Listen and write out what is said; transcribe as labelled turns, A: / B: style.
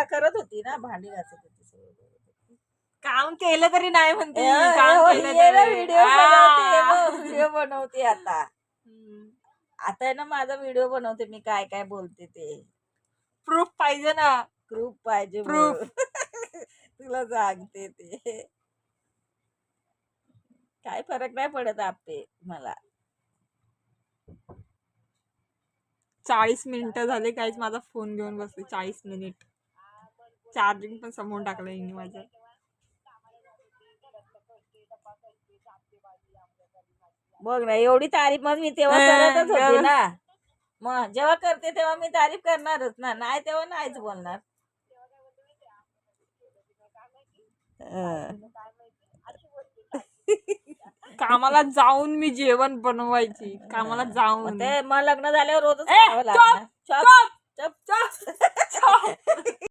A: करत होती ना, भांडी घासत होती सगळं करत होती.
B: काम केलं तरी नाही म्हणते
A: ए,
B: मी, काम
A: ए,
B: केलं
A: ये ना
B: तरी.
A: व्हिडिओ बनवते, व्हिडिओ बनवते आता.
B: हम्म.
A: आता आहे ना माझा व्हिडिओ बनवते मी काय काय बोलते ते.
B: प्रूफ पाहिजे ना.
A: ग्रुप पाहिजे
B: Proof.
A: म्हणून. तुला सांगते ते. काय फरक नाही पडत आपे मला.
B: 40 मिनिटं झाले काहीच, माझा फोन घेऊन बसले 40 मिनिट. चार्जिंग पण समोर टाकलं हिने माझं.
A: बघ ना, एवढी तारीफ मग मी तेव्हा करतच होते ना. मग जेव्हा करते तेव्हा मी तारीफ करणारच ना, नाही तेव्हा नाहीच बोलणार.
B: कामाला जाऊन मी जेवण बनवायची, कामाला जाऊन.
A: ते मग लग्न झाल्यावर रोजच
B: ए,
A: खावं लागणार.
B: चुप, चुप,
A: चुप.
B: चुप.